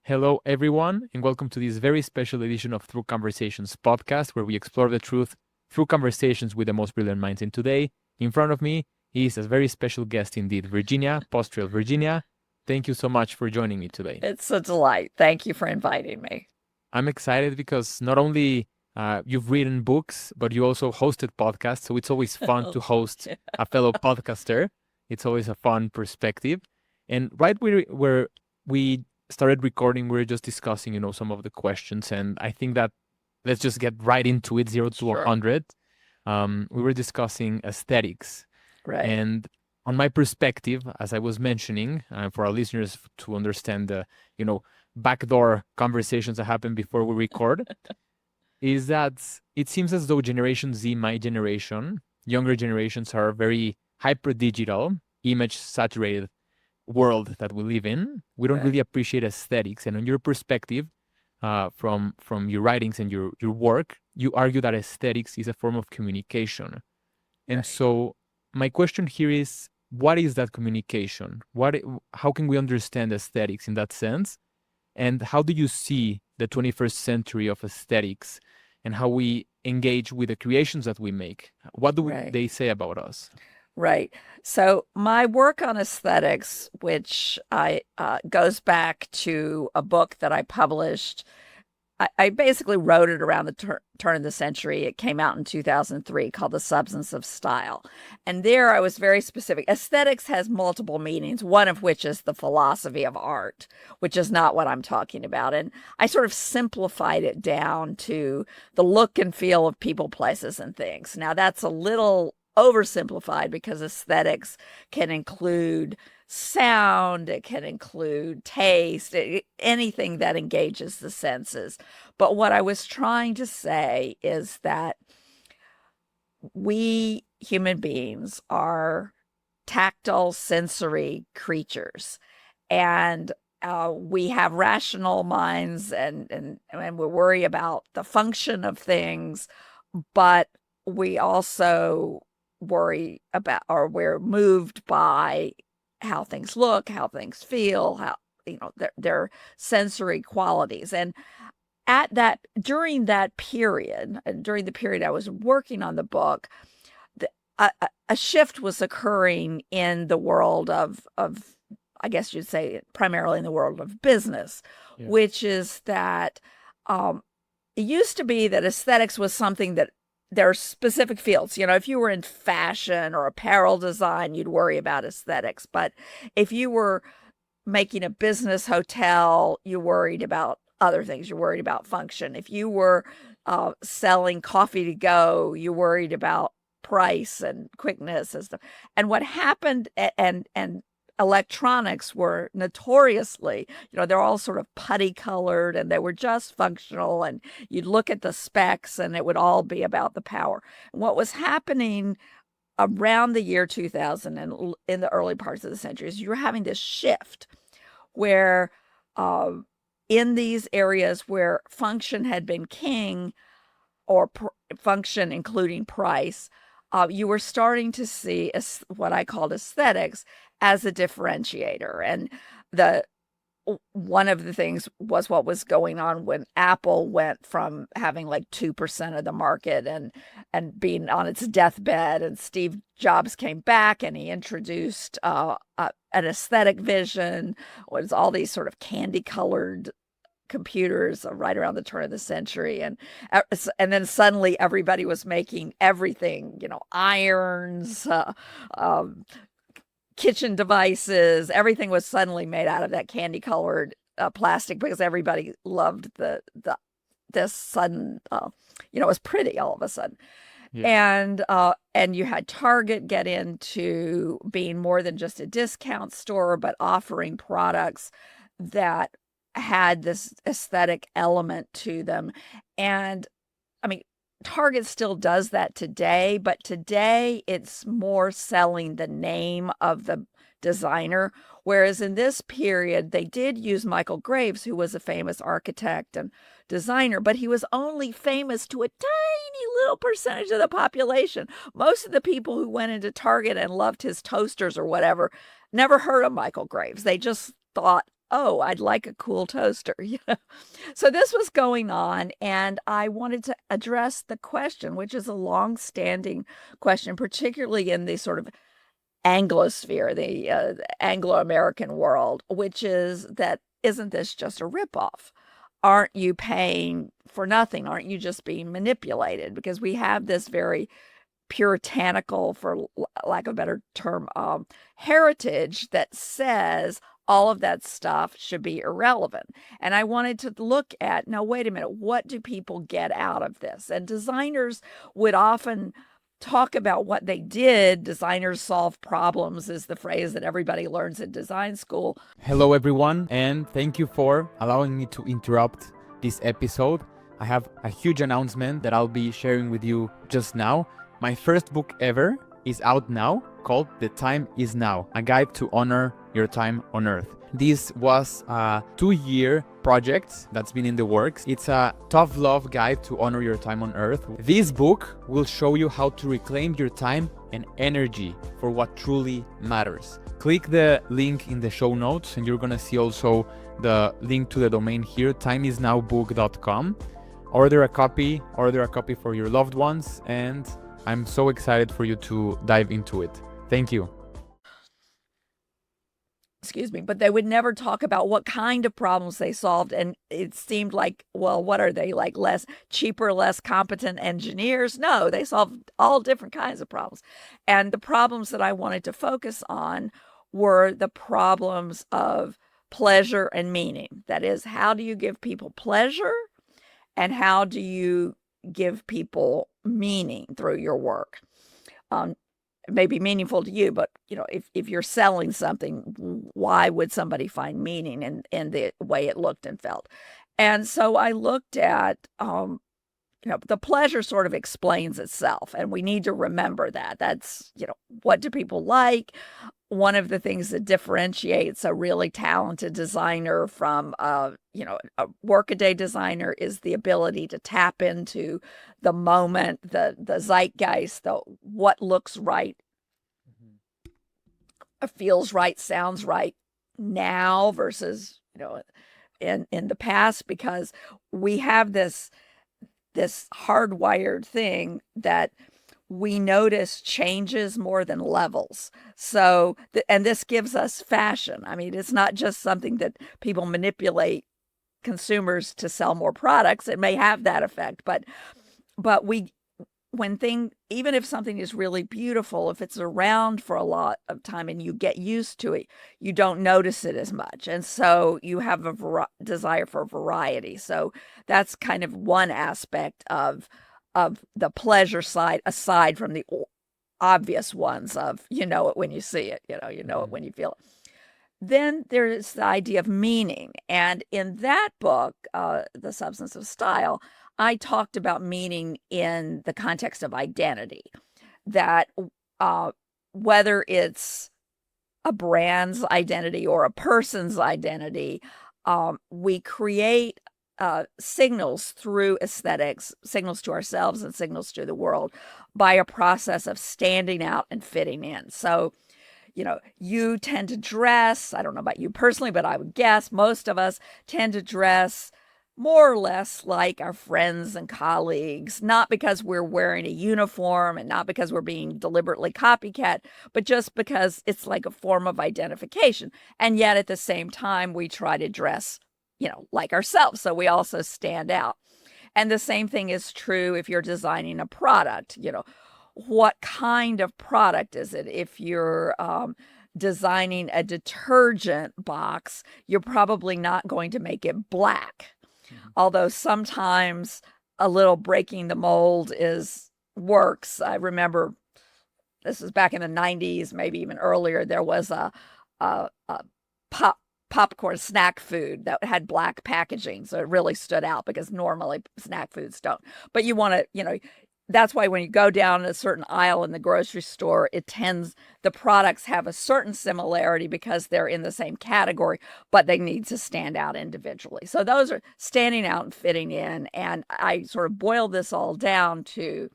Hello, everyone, and welcome to this very special edition of Through Conversations podcast, where we explore the truth through conversations with the most brilliant minds. And today, in front of me, is a very special guest indeed, Virginia Postrel. Virginia, thank you so much for joining me today. It's a delight. Thank you for inviting me. I'm excited because not only you've written books, but you also hosted podcasts. So it's always fun to host a fellow podcaster. It's always a fun perspective. And right where we started recording, we were just discussing, some of the questions. And I think that let's just get right into it, 0 to Sure. 100. We were discussing aesthetics. Right. And on my perspective, as I was mentioning, for our listeners to understand the, backdoor conversations that happen before we record, is that it seems as though Generation Z, my generation, younger generations are very hyper digital, image saturated world that we live in. We don't Right. really appreciate aesthetics. And on your perspective, from your writings and your work, you argue that aesthetics is a form of communication. And Right. so my question here is, what is that communication? How can we understand aesthetics in that sense? And how do you see the 21st century of aesthetics and how we engage with the creations that we make? What do Right. they say about us? Right. So my work on aesthetics, which I goes back to a book that I published. I basically wrote it around the turn of the century. It came out in 2003 called The Substance of Style. And there I was very specific. Aesthetics has multiple meanings, one of which is the philosophy of art, which is not what I'm talking about. And I sort of simplified it down to the look and feel of people, places, and things. Now, that's a little oversimplified because aesthetics can include sound, it can include taste, anything that engages the senses. But what I was trying to say is that we human beings are tactile sensory creatures, and we have rational minds, and we worry about the function of things, but we also worry about, or we're moved by how things look, how things feel, how their sensory qualities. And at that during that period, during the period I was working on the book, the, a shift was occurring in the world of I guess you'd say primarily in the world of business, Yeah. which is that it used to be that aesthetics was something that there are specific fields. If you were in fashion or apparel design, you'd worry about aesthetics. But if you were making a business hotel, you worried about other things. You worried about function. If you were selling coffee to go, you worried about price and quickness and stuff. And what happened, and electronics were notoriously, they're all sort of putty colored and they were just functional. And you'd look at the specs and it would all be about the power. And what was happening around the year 2000 and in the early parts of the century is you're having this shift where in these areas where function had been king, or function including price, you were starting to see what I called aesthetics as a differentiator. And the one of the things was what was going on when Apple went from having like 2% of the market and being on its deathbed, and Steve Jobs came back and he introduced an aesthetic vision, was all these sort of candy colored computers right around the turn of the century, and then suddenly everybody was making everything, irons, kitchen devices, everything was suddenly made out of that candy colored plastic because everybody loved this sudden, it was pretty all of a sudden. Yeah. And you had Target get into being more than just a discount store, but offering products that had this aesthetic element to them. And I mean, Target still does that today, but today it's more selling the name of the designer. Whereas in this period, they did use Michael Graves, who was a famous architect and designer, but he was only famous to a tiny little percentage of the population. Most of the people who went into Target and loved his toasters or whatever never heard of Michael Graves. They just thought oh, I'd like a cool toaster. So this was going on, and I wanted to address the question, which is a long-standing question, particularly in the sort of Anglosphere, the Anglo-American world, which is that isn't this just a ripoff? Aren't you paying for nothing? Aren't you just being manipulated? Because we have this very puritanical, for lack of a better term, heritage that says all of that stuff should be irrelevant. And I wanted to look at, now, wait a minute, what do people get out of this? And designers would often talk about what they did. Designers solve problems is the phrase that everybody learns in design school. Hello, everyone, and thank you for allowing me to interrupt this episode. I have a huge announcement that I'll be sharing with you just now. My first book ever is out now, called The Time Is Now, a guide to honor your time on Earth. This was a 2-year project that's been in the works. It's a tough love guide to honor your time on Earth. This book will show you how to reclaim your time and energy for what truly matters. Click the link in the show notes and you're gonna see also the link to the domain here, timeisnowbook.com. Order a copy for your loved ones, and I'm so excited for you to dive into it. Thank you. Excuse me, but they would never talk about what kind of problems they solved. And it seemed like, well, what are they, like cheaper, less competent engineers? No, they solved all different kinds of problems. And the problems that I wanted to focus on were the problems of pleasure and meaning. That is, how do you give people pleasure and how do you give people meaning through your work? It may be meaningful to you, but if you're selling something, why would somebody find meaning in the way it looked and felt? And so I looked at, the pleasure sort of explains itself, and we need to remember that. That's, what do people like? One of the things that differentiates a really talented designer from a workaday designer is the ability to tap into the moment, the zeitgeist, what looks right, feels right, sounds right now versus in the past, because we have this hardwired thing that we notice changes more than levels. So, and this gives us fashion. I mean, it's not just something that people manipulate consumers to sell more products. It may have that effect, but even if something is really beautiful, if it's around for a lot of time and you get used to it, you don't notice it as much. And so you have a desire for variety. So that's kind of one aspect of the pleasure side, aside from the obvious ones of, it when you see it, it when you feel it. Then there's the idea of meaning. And in that book, The Substance of Style, I talked about meaning in the context of identity, that whether it's a brand's identity or a person's identity, we create signals through aesthetics, signals to ourselves and signals to the world by a process of standing out and fitting in. So, you tend to dress, I don't know about you personally, but I would guess most of us tend to dress more or less like our friends and colleagues, not because we're wearing a uniform and not because we're being deliberately copycat, but just because it's like a form of identification. And yet at the same time, we try to dress like ourselves. So we also stand out. And the same thing is true if you're designing a product. What kind of product is it? If you're designing a detergent box, you're probably not going to make it black. Mm-hmm. Although sometimes a little breaking the mold works. I remember this was back in the 90s, maybe even earlier. There was a popcorn snack food that had black packaging. So it really stood out because normally snack foods don't. But you want to, that's why when you go down a certain aisle in the grocery store, the products have a certain similarity because they're in the same category, but they need to stand out individually. So those are standing out and fitting in. And I sort of boiled this all down to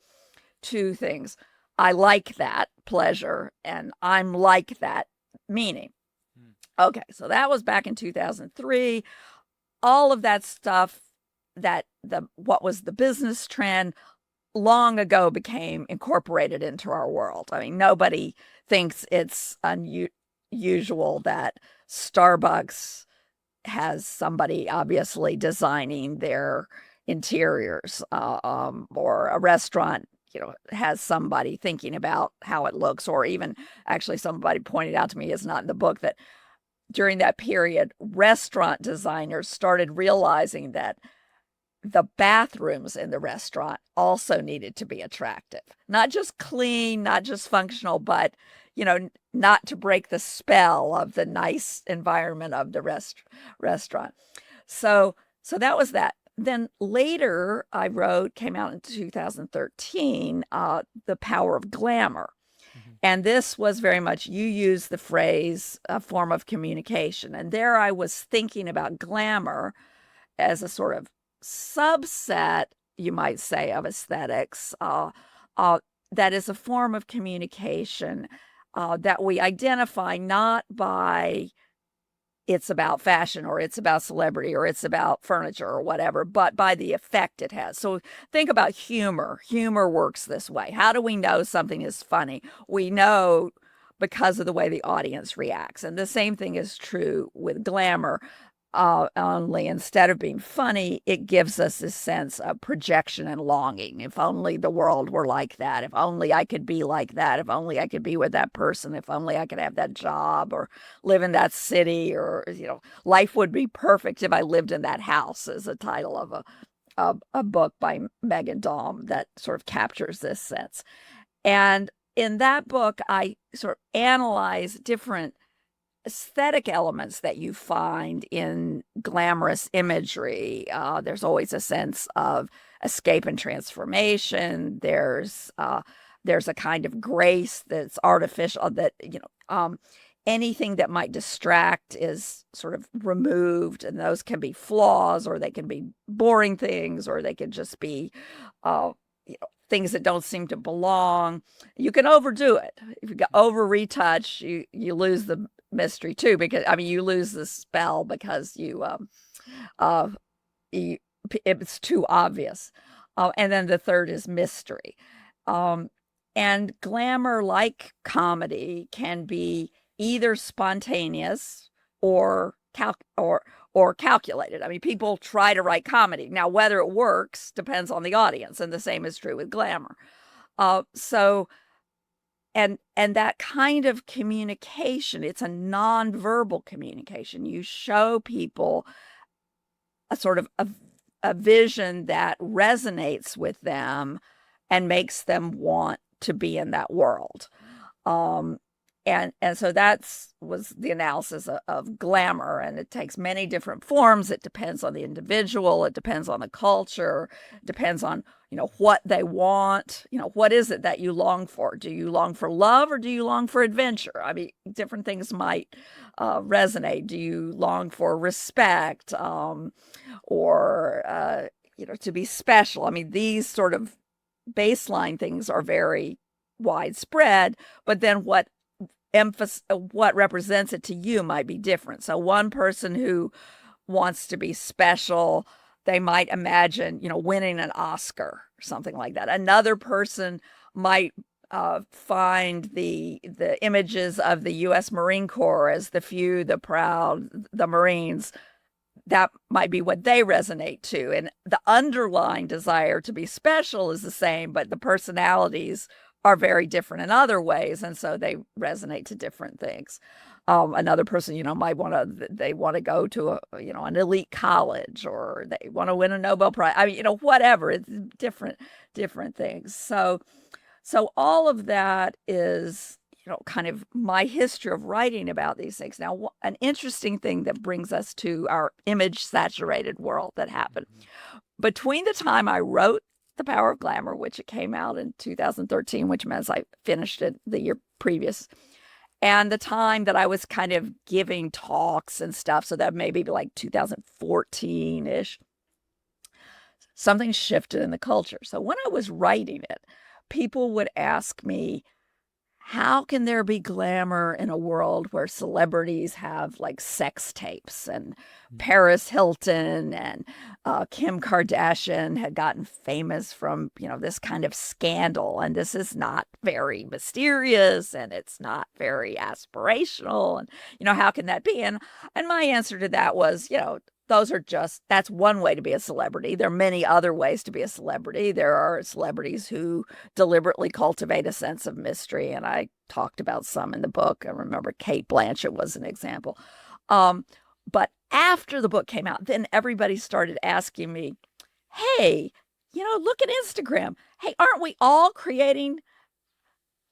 two things. I like that pleasure and I'm like that meaning. Okay, so that was back in 2003. All of that stuff, that the what was the business trend long ago became incorporated into our world. I mean, nobody thinks it's unusual that Starbucks has somebody obviously designing their interiors, or a restaurant, has somebody thinking about how it looks, or even actually somebody pointed out to me, it's not in the book, that during that period, restaurant designers started realizing that the bathrooms in the restaurant also needed to be attractive, not just clean, not just functional, but not to break the spell of the nice environment of the restaurant. So that was that. Then later I came out in 2013, The Power of Glamour. Mm-hmm. And this was very much, you use the phrase, a form of communication. And there I was thinking about glamour as a sort of subset, you might say, of aesthetics, that is a form of communication that we identify not by it's about fashion, or it's about celebrity, or it's about furniture, or whatever, but by the effect it has. So think about humor. Humor works this way. How do we know something is funny? We know because of the way the audience reacts. And the same thing is true with glamour. Only instead of being funny, it gives us a sense of projection and longing. If only the world were like that. If only I could be like that. If only I could be with that person. If only I could have that job, or live in that city, or, life would be perfect if I lived in that house, is the title of a book by Megan Daum that sort of captures this sense. And in that book, I sort of analyze different aesthetic elements that you find in glamorous imagery. There's always a sense of escape and transformation. There's a kind of grace that's artificial, that anything that might distract is sort of removed, and those can be flaws, or they can be boring things, or they can just be things that don't seem to belong. You can overdo it. If you over retouch, you lose the mystery too, because you lose the spell, because it's too obvious. And then the third is mystery. And glamour, like comedy, can be either spontaneous or calculated. People try to write comedy. Now, whether it works depends on the audience, and the same is true with glamour. And that kind of communication, it's a nonverbal communication. You show people a sort of a vision that resonates with them and makes them want to be in that world. And so was the analysis of glamour, and it takes many different forms. It depends on the individual. It depends on the culture. It depends on, what they want. What is it that you long for? Do you long for love, or do you long for adventure? Different things might resonate. Do you long for respect, or, to be special? These sort of baseline things are very widespread, but then what represents it to you might be different. So one person who wants to be special, they might imagine, winning an Oscar or something like that. Another person might find the images of the U.S. Marine Corps as the few, the proud, the Marines. That might be what they resonate to. And the underlying desire to be special is the same, but the personalities are very different in other ways, and so they resonate to different things. Another person, might they want to go to an elite college, or they want to win a Nobel Prize. Whatever. It's different things. So all of that is, kind of my history of writing about these things. Now, an interesting thing that brings us to our image-saturated world that happened between the time I wrote The Power of Glamour, which it came out in 2013, which means I finished it the year previous, and the time that I was kind of giving talks and stuff, so that maybe like 2014-ish, something shifted in the culture. So when I was writing it, people would ask me, how can there be glamour in a world where celebrities have like sex tapes, and Paris Hilton and Kim Kardashian had gotten famous from, this kind of scandal. And this is not very mysterious and it's not very aspirational. And, how can that be? And my answer to that was, that's one way to be a celebrity. There are many other ways to be a celebrity. There are celebrities who deliberately cultivate a sense of mystery, and I talked about some in the book. I remember Kate Blanchett was an example. But after the book came out, then everybody started asking me, hey, look at Instagram. Hey, aren't we all creating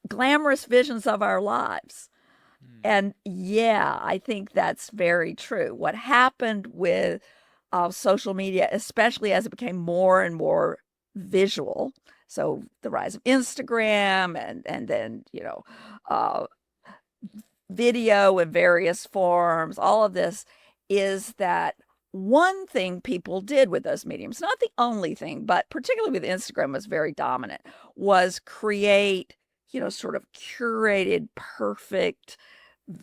glamorous visions of our lives? And yeah, I think that's very true. What happened with social media, especially as it became more and more visual, so the rise of Instagram and then, uh, video in various forms, all of this, is that one thing people did with those mediums, not the only thing, but particularly with Instagram was very dominant, was create, sort of curated, perfect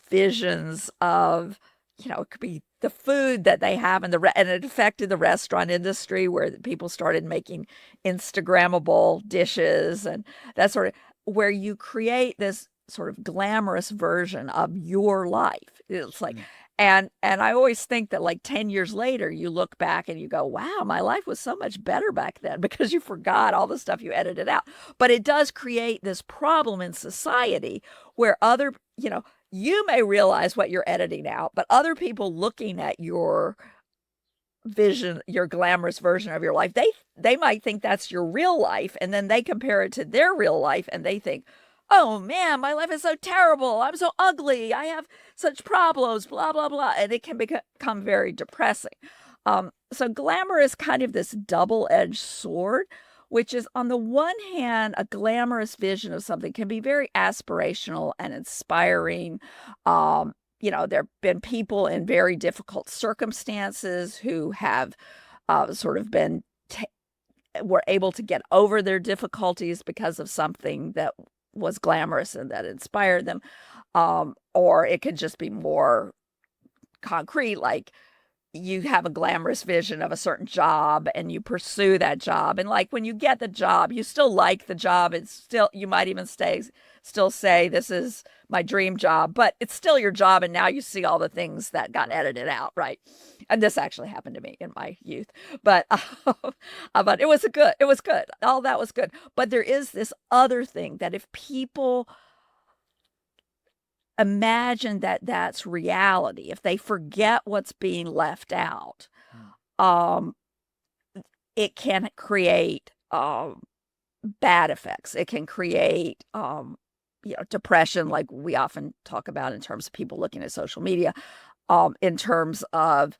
visions of, it could be the food that they have and it affected the restaurant industry where people started making Instagrammable dishes and that sort of, where you create this sort of glamorous version of your life. It's like, and I always think that like 10 years later, you look back and you go, wow, my life was so much better back then, because you forgot all the stuff you edited out. But it does create this problem in society where you may realize what you're editing out, but other people looking at your vision, your glamorous version of your life, they might think that's your real life, and then they compare it to their real life and they think, oh man, my life is so terrible, I'm so ugly, I have such problems, blah blah blah, and it can become very depressing. So glamour is kind of this double-edged sword, which is, on the one hand, a glamorous vision of something can be very aspirational and inspiring. There have been people in very difficult circumstances who have sort of were able to get over their difficulties because of something that was glamorous and that inspired them. Or it could just be more concrete, like you have a glamorous vision of a certain job and you pursue that job. And like when you get the job, you still like the job. It's still, you might even still say, this is my dream job, but it's still your job. And now you see all the things that got edited out, right? And this actually happened to me in my youth, but it was good. All that was good. But there is this other thing that if people imagine that that's reality, if they forget what's being left out, it can create bad effects. It can create depression, like we often talk about in terms of people looking at social media, in terms of,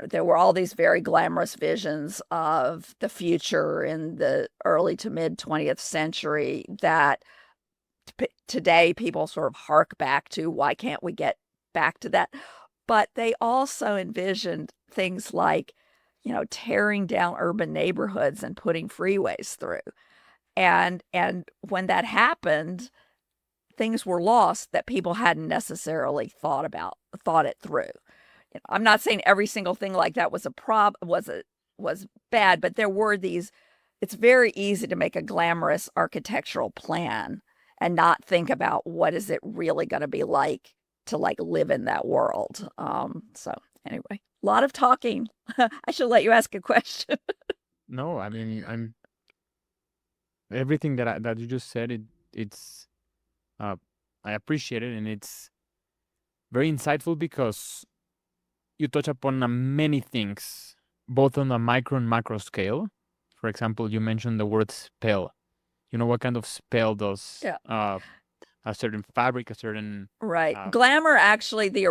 there were all these very glamorous visions of the future in the early to mid 20th century that today people sort of hark back to. Why can't we get back to that? But they also envisioned things like, tearing down urban neighborhoods and putting freeways through. And when that happened, things were lost that people hadn't necessarily thought it through. I'm not saying every single thing like that was was bad, but there were these. It's very easy to make a glamorous architectural plan and not think about what is it really going to be like to like live in that world. So anyway, a lot of talking. I should let you ask a question. No, I mean, I'm everything that you just said. It's uh, I appreciate it, and it's very insightful because you touch upon many things, both on a micro and macro scale. For example, you mentioned the word spell. What kind of spell does Yeah. A certain fabric, a certain Right. Glamour, actually, the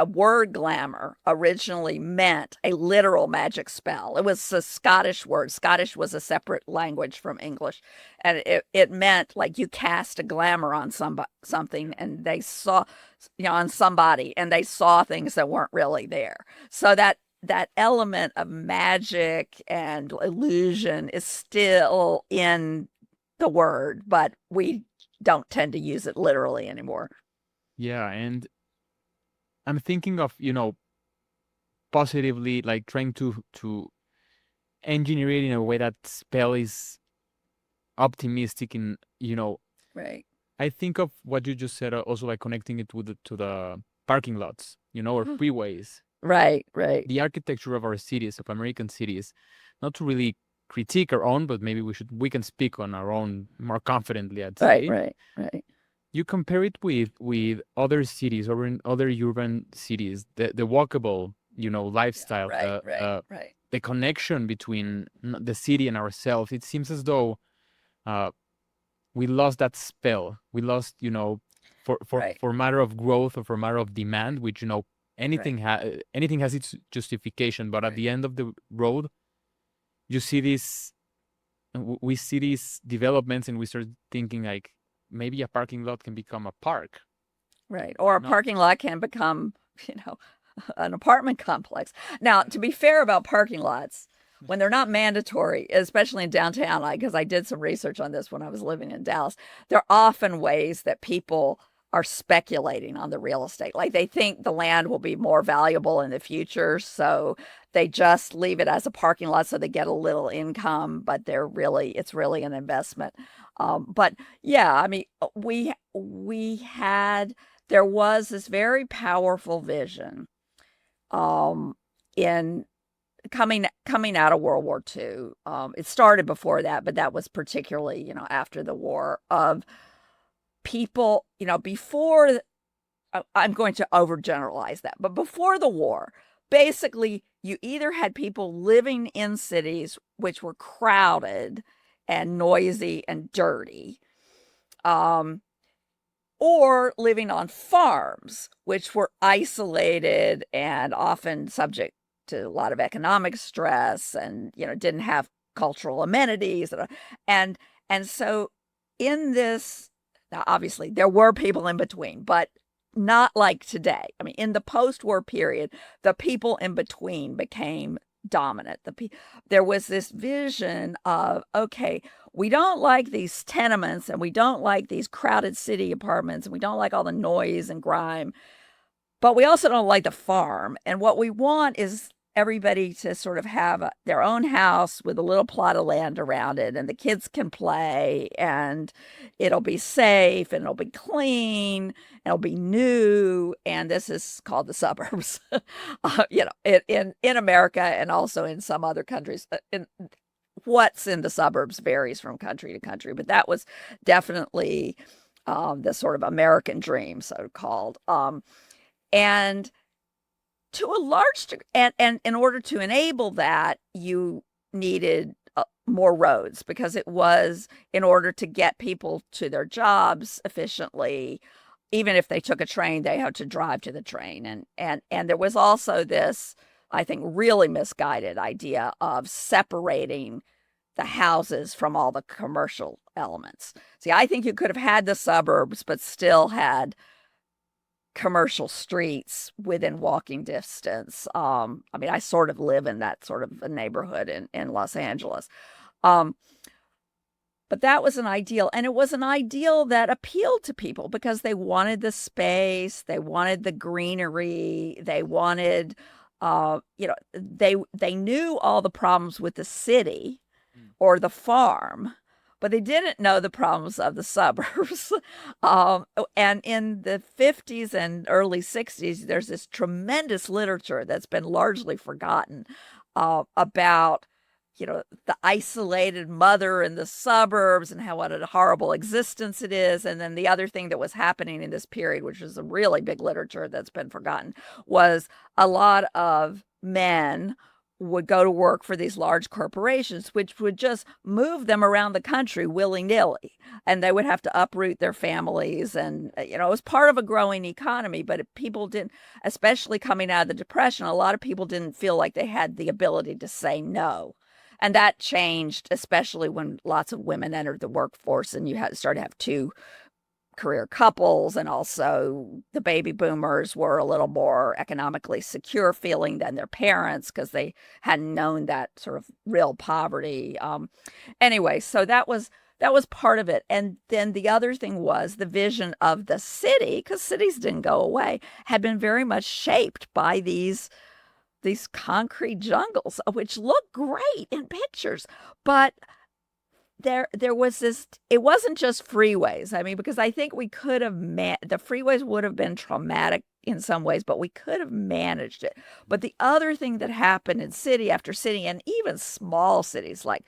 word glamour originally meant a literal magic spell. It was a Scottish word. Scottish was a separate language from English. And it meant like you cast a glamour on something and they saw, on somebody, and they saw things that weren't really there. So that element of magic and illusion is still in the word, but we don't tend to use it literally anymore. Yeah, and I'm thinking of, positively, like trying to engineer it in a way that spell is optimistic in, Right. I think of what you just said, also like connecting it with to the parking lots, or freeways, Right, right, the architecture of our cities, of American cities, not to really critique our own, but maybe we can speak on our own more confidently, I'd right, say. right, right. You compare it with other cities or in other urban cities, the walkable, Yeah, lifestyle, right, right, right, the connection between the city and ourselves. It seems as though uh, we lost that spell. We lost, right, for matter of growth or for matter of demand, which, right, anything has its justification. But at right. the end of the road, you see this, we see these developments, and we start thinking like maybe a parking lot can become a park. Right. Or a No. parking lot can become, you know, an apartment complex. Now, to be fair about parking lots, when they're not mandatory, especially in downtown, because I did some research on this when I was living in Dallas, there are often ways that people are speculating on the real estate. Like they think the land will be more valuable in the future, so they just leave it as a parking lot so they get a little income, but it's really an investment. But yeah, I mean, we had there was this very powerful vision um, in coming out of World War II. It started before that, but that was particularly, after the war of people, before I'm going to overgeneralize that, but before the war, basically you either had people living in cities which were crowded and noisy and dirty, um, or living on farms, which were isolated and often subject to a lot of economic stress and, didn't have cultural amenities. And, and so in this, now obviously there were people in between, but not like today. I mean, in the post-war period, the people in between became dominant. There was this vision of, okay, we don't like these tenements and we don't like these crowded city apartments and we don't like all the noise and grime, but we also don't like the farm. And what we want is everybody to sort of have their own house with a little plot of land around it, and the kids can play, and it'll be safe, and it'll be clean, and it'll be new. And this is called the suburbs, in America and also in some other countries. What's in the suburbs varies from country to country, but that was definitely the sort of American dream, so called. And to a large degree, and in order to enable that, you needed more roads, because it was in order to get people to their jobs efficiently. Even if they took a train, they had to drive to the train, and there was also this, I think, really misguided idea of separating the houses from all the commercial elements. See, I think you could have had the suburbs, but still had commercial streets within walking distance. I mean, I sort of live in that sort of a neighborhood in Los Angeles. Um, but that was an ideal, and it was an ideal that appealed to people because they wanted the space, they wanted the greenery, they wanted, they knew all the problems with the city Mm. or the farm, but they didn't know the problems of the suburbs. And in the 50s and early 60s, there's this tremendous literature that's been largely forgotten about, the isolated mother in the suburbs and how what a horrible existence it is. And then the other thing that was happening in this period, which is a really big literature that's been forgotten, was a lot of men would go to work for these large corporations, which would just move them around the country willy-nilly. And they would have to uproot their families. And, it was part of a growing economy, but people didn't, especially coming out of the Depression, a lot of people didn't feel like they had the ability to say no. And that changed, especially when lots of women entered the workforce and you started to have two career couples, and also the baby boomers were a little more economically secure feeling than their parents because they hadn't known that sort of real poverty. Anyway, so that was that was part of it. And then the other thing was the vision of the city, because cities didn't go away, had been very much shaped by these concrete jungles, which look great in pictures, but there was this, it wasn't just freeways. I mean, because I think we could have the freeways would have been traumatic in some ways, but we could have managed it. But the other thing that happened in city after city, and even small cities like,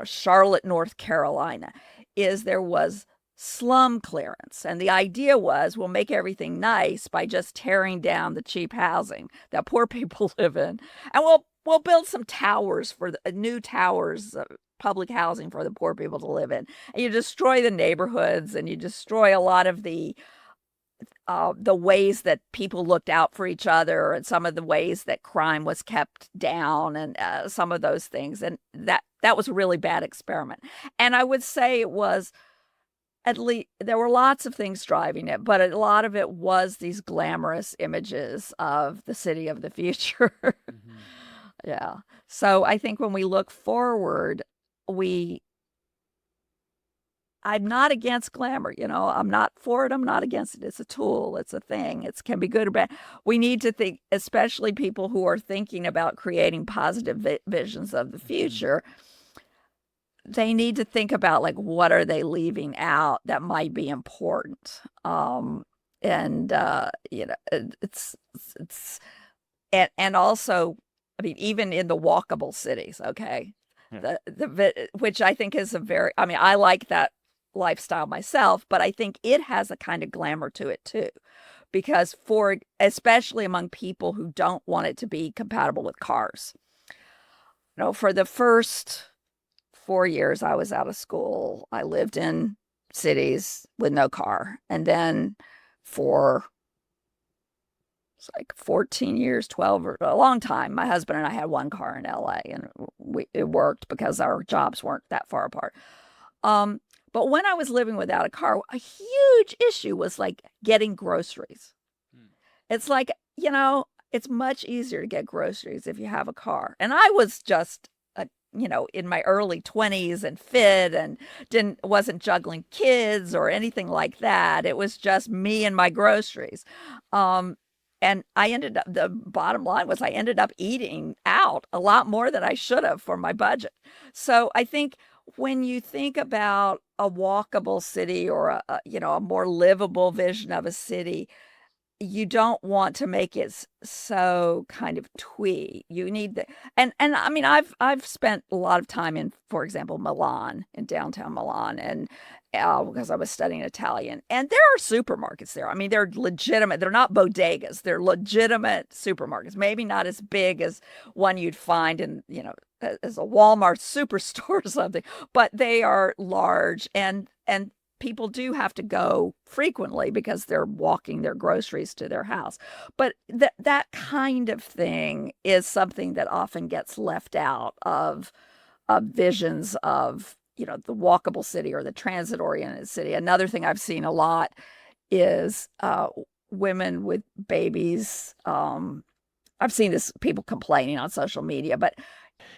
Charlotte, North Carolina, is there was slum clearance. And the idea was we'll make everything nice by just tearing down the cheap housing that poor people live in. And we'll build some towers for the new towers, public housing for the poor people to live in. And you destroy the neighborhoods, and you destroy a lot of the ways that people looked out for each other, and some of the ways that crime was kept down, and some of those things. And that was a really bad experiment. And I would say it was, at least there were lots of things driving it, but a lot of it was these glamorous images of the city of the future. Mm-hmm. Yeah. So I think when we look forward, I'm not against glamour. I'm not for it. I'm not against it. It's a tool. It's a thing. It can be good or bad. We need to think, especially people who are thinking about creating positive visions of the future, they need to think about, like, what are they leaving out that might be important. And it's and also, I mean, even in the walkable cities, okay, Yeah. which I think is I mean, I like that lifestyle myself, but I think it has a kind of glamour to it too, because especially among people who don't want it to be compatible with cars. For the first 4 years I was out of school, I lived in cities with no car. And then for like 14 years, 12, or a long time, my husband and I had one car in LA, and it worked because our jobs weren't that far apart. But when I was living without a car, a huge issue was like getting groceries. It's like, it's much easier to get groceries if you have a car. And I was just in my early 20s and fit, and wasn't juggling kids or anything like that. It was just me and my groceries. And the bottom line was I ended up eating out a lot more than I should have for my budget. So I think when you think about a walkable city, or a more livable vision of a city, you don't want to make it so kind of twee. You need and I mean, I've spent a lot of time in, for example, Milan, in downtown Milan, and because I was studying Italian, and there are supermarkets there. I mean, they're legitimate. They're not bodegas. They're legitimate supermarkets. Maybe not as big as one you'd find in, as a Walmart superstore or something, but they are large, and people do have to go frequently because they're walking their groceries to their house. But that kind of thing is something that often gets left out of visions of, the walkable city or the transit-oriented city. Another thing I've seen a lot is women with babies. I've seen this, people complaining on social media, but...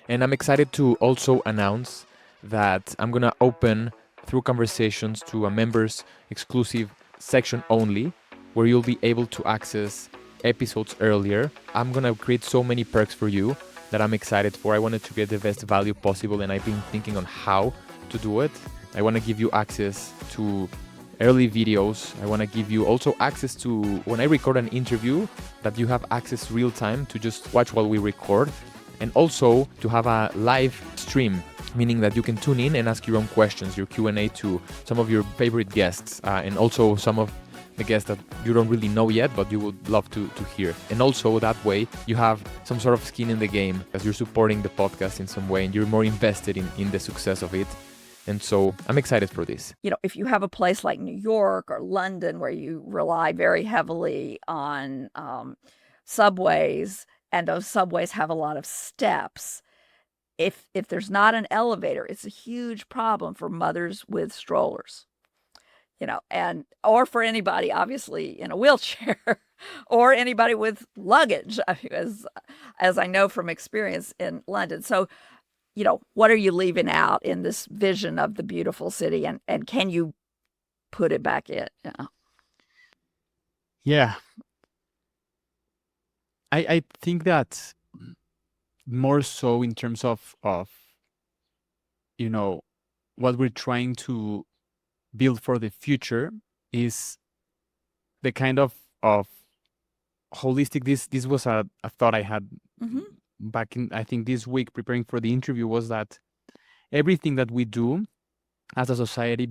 And I'm excited to also announce that I'm going to open, through conversations, to a members exclusive section only, where you'll be able to access episodes earlier. I'm going to create so many perks for you that I'm excited for. I wanted to get the best value possible, and I've been thinking on how to do it. I want to give you access to early videos. I want to give you also access to, when I record an interview, that you have access real time to just watch while we record, and also to have a live stream, meaning that you can tune in and ask your own questions, your Q&A to some of your favorite guests, and also some of the guests that you don't really know yet, but you would love to hear. And also that way you have some sort of skin in the game, as you're supporting the podcast in some way, and you're more invested in the success of it. And so I'm excited for this. If you have a place like New York or London where you rely very heavily on subways, and those subways have a lot of steps, if there's not an elevator, it's a huge problem for mothers with strollers, or for anybody obviously in a wheelchair, or anybody with luggage, as I know from experience in London. So what are you leaving out in this vision of the beautiful city, and can you put it back in? Yeah, I think that more so in terms of you know what we're trying to build for the future is the kind of holistic. This was a thought I had Mm-hmm. back in, I think, this week preparing for the interview, was that everything that we do as a society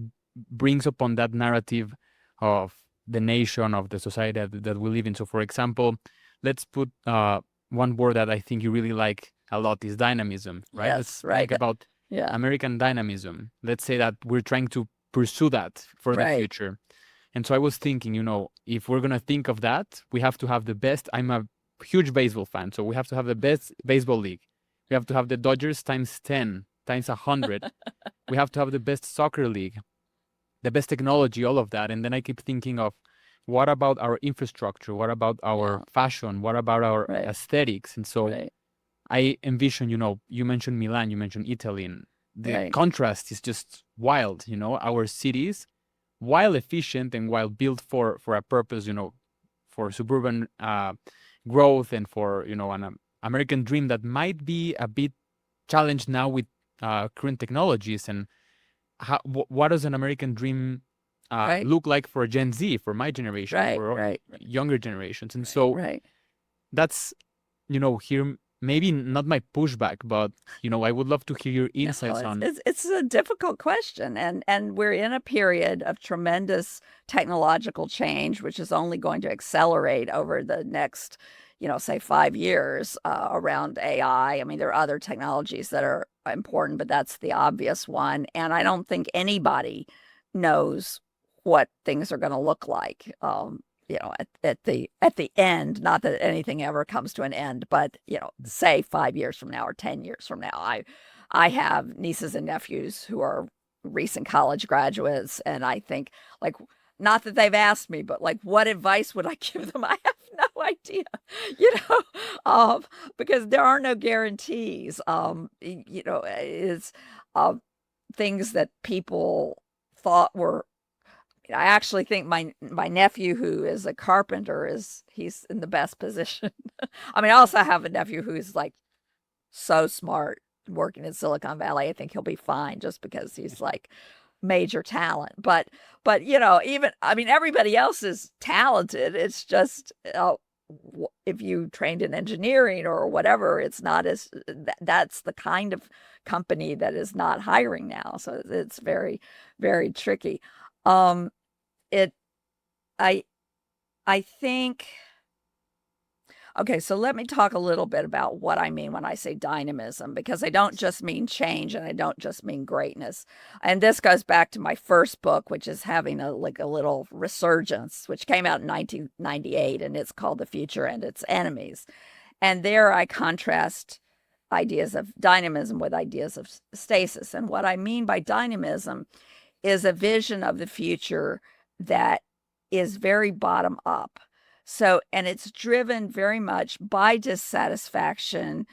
brings upon that narrative of the nation, of the society that we live in. So for example, let's put one word that I think you really like a lot is dynamism, right? Yes, Let's right. think about Yeah, American dynamism. Let's say that we're trying to pursue that for the right, future. And so I was thinking, if we're going to think of that, we have to have the best. I'm a huge baseball fan, so we have to have the best baseball league. We have to have the Dodgers times 10, times 100. We have to have the best soccer league, the best technology, all of that. And then I keep thinking of, what about our infrastructure? What about our yeah, fashion? What about our right, aesthetics? And so right, I envision, you mentioned Milan, you mentioned Italy, and the right, contrast is just wild. Our cities, while efficient and while built for a purpose, for suburban growth and for, an American dream that might be a bit challenged now with current technologies. And what does an American dream right, look like for Gen Z, for my generation, right, for right, younger generations? And so right. that's, here, maybe not my pushback, but, I would love to hear your No, insights it's, on. it's it's a difficult question, and we're in a period of tremendous technological change, which is only going to accelerate over the next, say 5 years, around AI. I mean, there are other technologies that are important, but that's the obvious one. And I don't think anybody knows what things are going to look like. At the end, not that anything ever comes to an end, but say 5 years from now or 10 years from now, I have nieces and nephews who are recent college graduates, and I think, like, not that they've asked me, but like, what advice would I give them? I have no idea, you know, because there are no guarantees. It's things that people thought were. I actually think my nephew, who is a carpenter, he's in the best position. I mean, I also have a nephew who's like so smart working in Silicon Valley. I think he'll be fine just because he's like major talent. But even, I mean, everybody else is talented. It's just if you trained in engineering or whatever, it's not as that's the kind of company that is not hiring now. So it's very, very tricky. Um, it I I think Okay, so let me talk a little bit about what I mean when I say dynamism, because I don't just mean change and I don't just mean greatness. And this goes back to my first book, which is having a little resurgence, which came out in 1998, and it's called The Future and Its Enemies. And there I contrast ideas of dynamism with ideas of stasis. And what I mean by dynamism is a vision of the future that is very bottom up. So, and it's driven very much by dissatisfaction,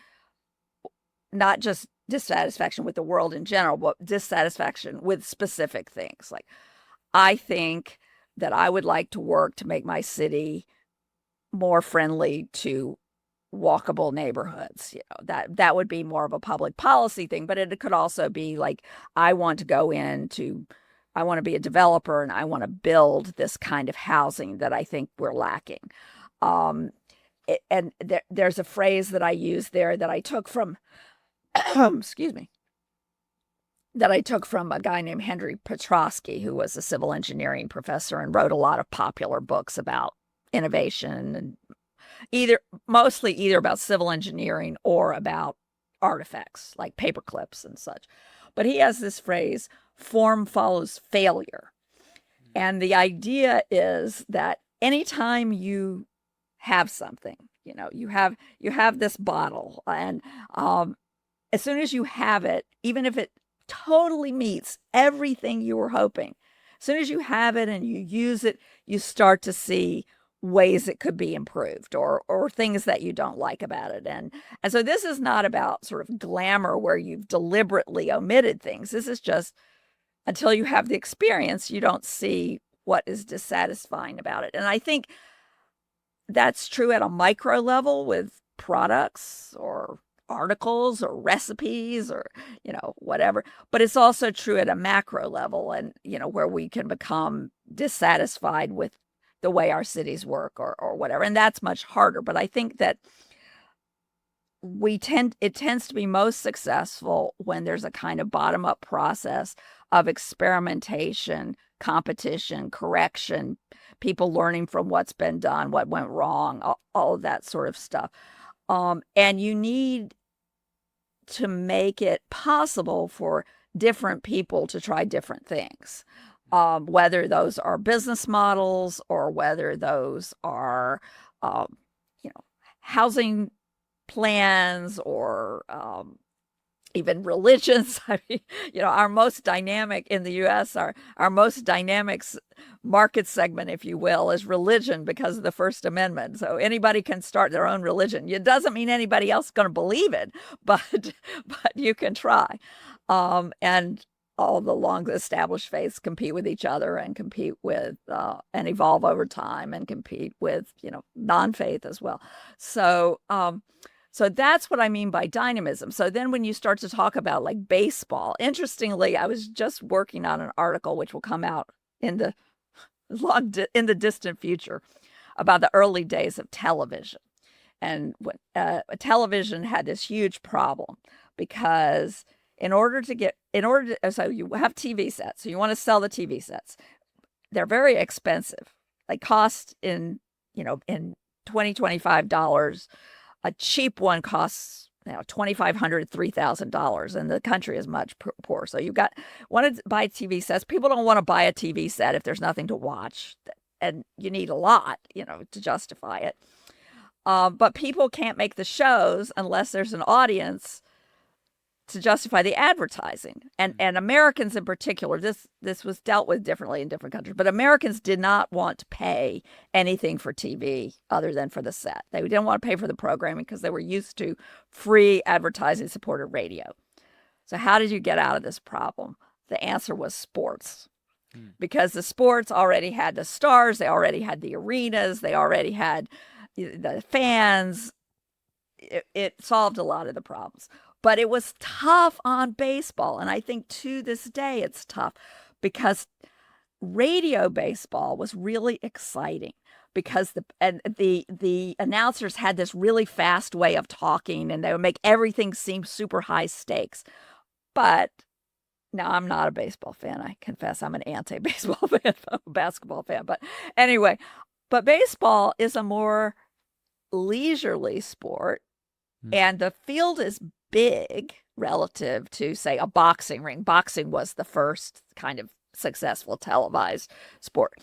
not just dissatisfaction with the world in general, but dissatisfaction with specific things. Like, I think that I would like to work to make my city more friendly to walkable neighborhoods. That would be more of a public policy thing, but it could also be like, I want to go into I want to be a developer and I want to build this kind of housing that I think we're lacking. Um, and there's a phrase that I use there that I took from, excuse me, that I took from a guy named Henry Petrosky, who was a civil engineering professor and wrote a lot of popular books about innovation, and mostly either about civil engineering or about artifacts like paper clips and such. But he has this phrase, form follows failure. And the idea is that anytime you have something, you have this bottle, and as soon as you have it, even if it totally meets everything you were hoping, as soon as you have it and you use it, you start to see ways it could be improved, or things that you don't like about it. And so this is not about sort of glamour where you've deliberately omitted things. This is just, until you have the experience, you don't see what is dissatisfying about it. And I think that's true at a micro level with products or articles or recipes or, whatever. But it's also true at a macro level, and, where we can become dissatisfied with the way our cities work, or whatever. And that's much harder. But I think that it tends to be most successful when there's a kind of bottom up process of experimentation, competition, correction, people learning from what's been done, what went wrong, all of that sort of stuff. And you need to make it possible for different people to try different things, whether those are business models or whether those are, housing plans, or even religions. I mean, our most dynamic in the U.S., our most dynamic market segment, if you will, is religion because of the First Amendment. So anybody can start their own religion. It doesn't mean anybody else is going to believe it, but you can try. And all the long established faiths compete with each other, and compete with and evolve over time, and compete with non-faith as well. So that's what I mean by dynamism. So then when you start to talk about like baseball, interestingly, I was just working on an article which will come out in the distant future about the early days of television. And television had this huge problem because so you have TV sets, so you want to sell the TV sets. They're very expensive. They cost in $25. A cheap one costs $2,500, $3,000, and the country is much poor. So you want to buy TV sets. People don't want to buy a TV set if there's nothing to watch, and you need a lot, to justify it. But people can't make the shows unless there's an audience to justify the advertising. And Americans in particular, this was dealt with differently in different countries, but Americans did not want to pay anything for TV other than for the set. They didn't want to pay for the programming because they were used to free advertising supported radio. So how did you get out of this problem? The answer was sports. Because the sports already had the stars, they already had the arenas, they already had the fans. It solved a lot of the problems. But it was tough on baseball. And I think to this day it's tough because radio baseball was really exciting because the announcers had this really fast way of talking, and they would make everything seem super high stakes. But now, I'm not a baseball fan. I confess I'm an anti-baseball fan. I'm a basketball fan. But anyway, baseball is a more leisurely sport, and the field is big relative to, say, a boxing ring. Boxing was the first kind of successful televised sport.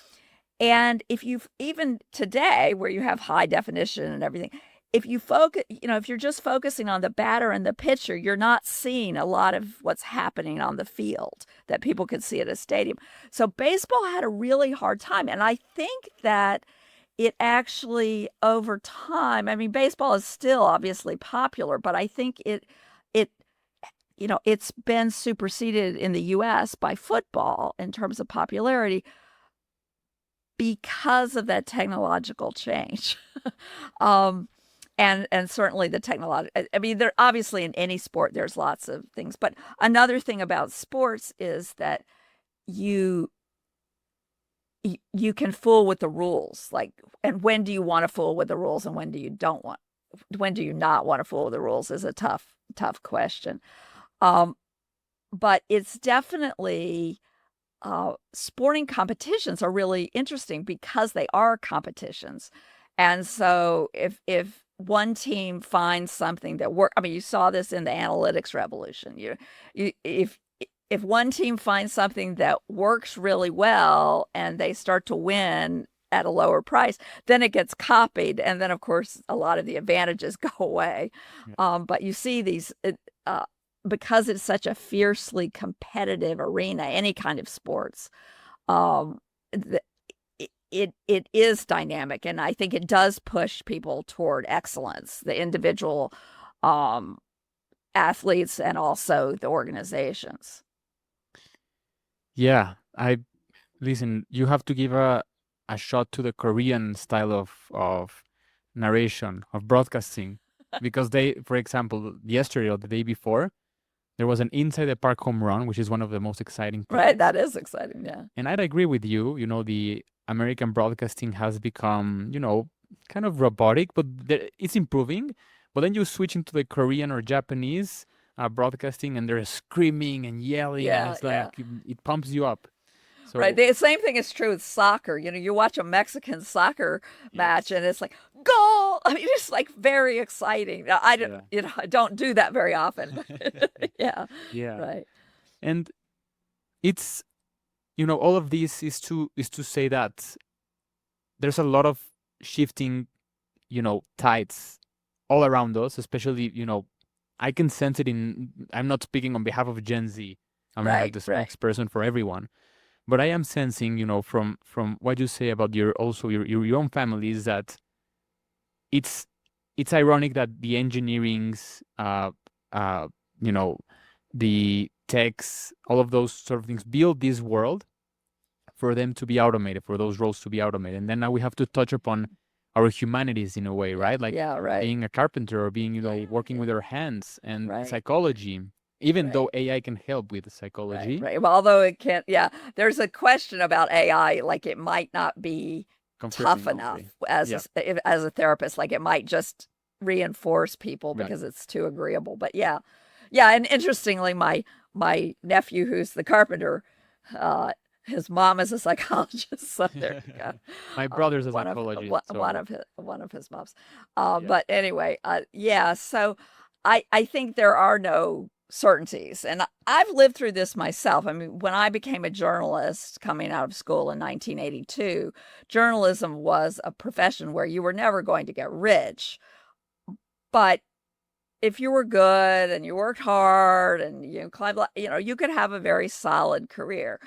And if even today, where you have high definition and everything, if you focus, if you're just focusing on the batter and the pitcher, you're not seeing a lot of what's happening on the field that people could see at a stadium. So baseball had a really hard time. And I think that it actually, over time, I mean, baseball is still obviously popular, but I think it's been superseded in the U.S. by football in terms of popularity because of that technological change. And certainly the technology. I mean, there obviously in any sport there's lots of things, but another thing about sports is that you can fool with the rules. Like, and when do you want to fool with the rules, and when do you not want to fool with the rules is a tough question. But it's definitely sporting competitions are really interesting because they are competitions. And so if one team finds something that works, I mean, you saw this in the analytics revolution. If one team finds something that works really well and they start to win at a lower price, then it gets copied. And then, of course, a lot of the advantages go away. But you see these, because it's such a fiercely competitive arena, any kind of sports, it is dynamic, and I think it does push people toward excellence, the individual um, athletes and also the organizations. Yeah, I listen. You have to give a shot to the Korean style of narration of broadcasting because they, for example, yesterday or the day before, there was an inside the park home run, which is one of the most exciting Right, plays. that is exciting. Yeah. And I'd agree with you. You know, the American broadcasting has become, kind of robotic, but it's improving. But then you switch into the Korean or Japanese broadcasting, and they're screaming and yelling, and Yeah, it's yeah. like it pumps you up. Right. So The same thing is true with soccer. You watch a Mexican soccer match yes, and it's like goal. I mean, it's like very exciting. Now, I don't, yeah, I don't do that very often, but yeah, yeah, right, and it's all of this is to say that there's a lot of shifting tides all around us, especially, I can sense it I'm not speaking on behalf of Gen Z. I'm not like right, the right, spokesperson for everyone, but I am sensing, from what you say about your own family is that it's it's ironic that the engineerings, uh, you know, the techs, all of those sort of things build this world for them to be automated, for those roles to be automated. And then now we have to touch upon our humanities in a way, yeah, right? Like yeah, right, being a carpenter or being, working with our hands and right, psychology, even right. though AI can help with Right, psychology. right. Well, although it can't, yeah, there's a question about AI, like it might not be tough Confirming, enough okay. as Yeah, as a therapist. Like it might just reinforce people right. because it's too agreeable. But yeah, yeah. And interestingly, my nephew, who's the carpenter, uh, his mom is a psychologist. So there you go. My brother's a One of psychologist, so one of his moms. yeah. But anyway, yeah. So I think there are no certainties, and I've lived through this myself. I mean, when I became a journalist coming out of school in 1982, journalism was a profession where you were never going to get rich, but if you were good and you worked hard and you climbed, you could have a very solid career.